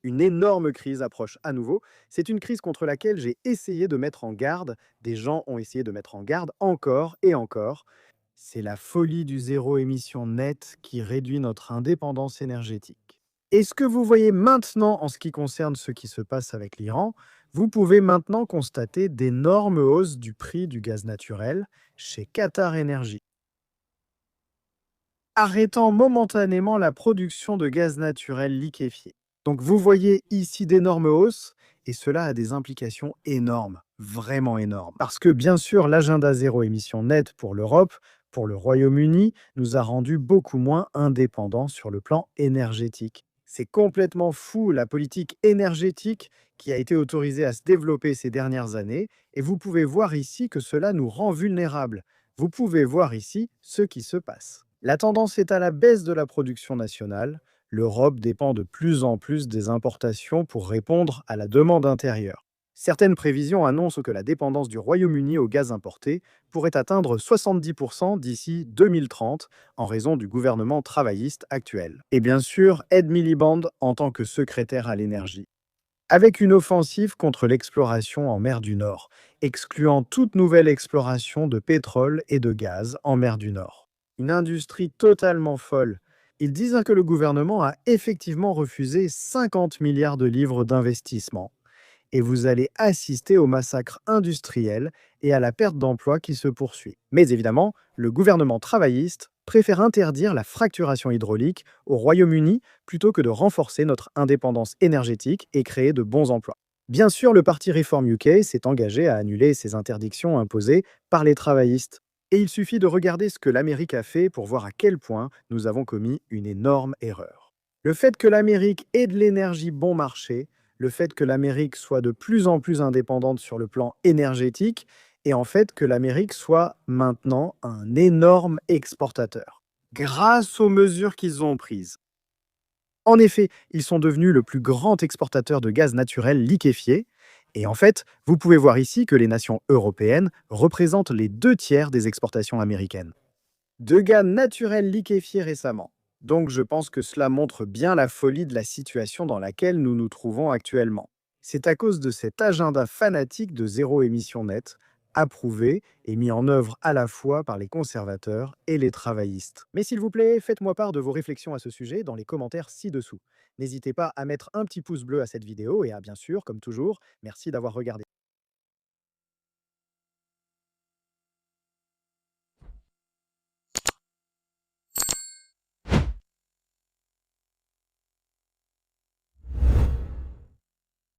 Une énorme crise approche à nouveau. C'est une crise contre laquelle j'ai essayé de mettre en garde. Des gens ont essayé de mettre en garde encore et encore. C'est la folie du zéro émission net qui réduit notre indépendance énergétique. Et ce que vous voyez maintenant en ce qui concerne ce qui se passe avec l'Iran, vous pouvez maintenant constater d'énormes hausses du prix du gaz naturel chez Qatar Energy, arrêtant momentanément la production de gaz naturel liquéfié. Donc vous voyez ici d'énormes hausses, et cela a des implications énormes, vraiment énormes. Parce que bien sûr, l'agenda zéro émission net pour l'Europe, pour le Royaume-Uni, nous a rendus beaucoup moins indépendants sur le plan énergétique. C'est complètement fou la politique énergétique qui a été autorisée à se développer ces dernières années, et vous pouvez voir ici que cela nous rend vulnérables. Vous pouvez voir ici ce qui se passe. La tendance est à la baisse de la production nationale. L'Europe dépend de plus en plus des importations pour répondre à la demande intérieure. Certaines prévisions annoncent que la dépendance du Royaume-Uni au gaz importé pourrait atteindre 70% d'ici 2030 en raison du gouvernement travailliste actuel. Et bien sûr, Ed Miliband en tant que secrétaire à l'énergie. Avec une offensive contre l'exploration en mer du Nord, excluant toute nouvelle exploration de pétrole et de gaz en mer du Nord. Une industrie totalement folle. Ils disent que le gouvernement a effectivement refusé 50 milliards de livres d'investissement. Et vous allez assister au massacre industriel et à la perte d'emplois qui se poursuit. Mais évidemment, le gouvernement travailliste préfère interdire la fracturation hydraulique au Royaume-Uni plutôt que de renforcer notre indépendance énergétique et créer de bons emplois. Bien sûr, le parti Reform UK s'est engagé à annuler ces interdictions imposées par les travaillistes. Et il suffit de regarder ce que l'Amérique a fait pour voir à quel point nous avons commis une énorme erreur. Le fait que l'Amérique ait de l'énergie bon marché, le fait que l'Amérique soit de plus en plus indépendante sur le plan énergétique, et en fait que l'Amérique soit maintenant un énorme exportateur, grâce aux mesures qu'ils ont prises. En effet, ils sont devenus le plus grand exportateur de gaz naturel liquéfié, et en fait, vous pouvez voir ici que les nations européennes représentent les 2 tiers des exportations américaines. De gaz naturel liquéfié récemment. Donc je pense que cela montre bien la folie de la situation dans laquelle nous nous trouvons actuellement. C'est à cause de cet agenda fanatique de zéro émission nette, approuvé et mis en œuvre à la fois par les conservateurs et les travaillistes. Mais s'il vous plaît, faites-moi part de vos réflexions à ce sujet dans les commentaires ci-dessous. N'hésitez pas à mettre un petit pouce bleu à cette vidéo et à bien sûr, comme toujours, merci d'avoir regardé.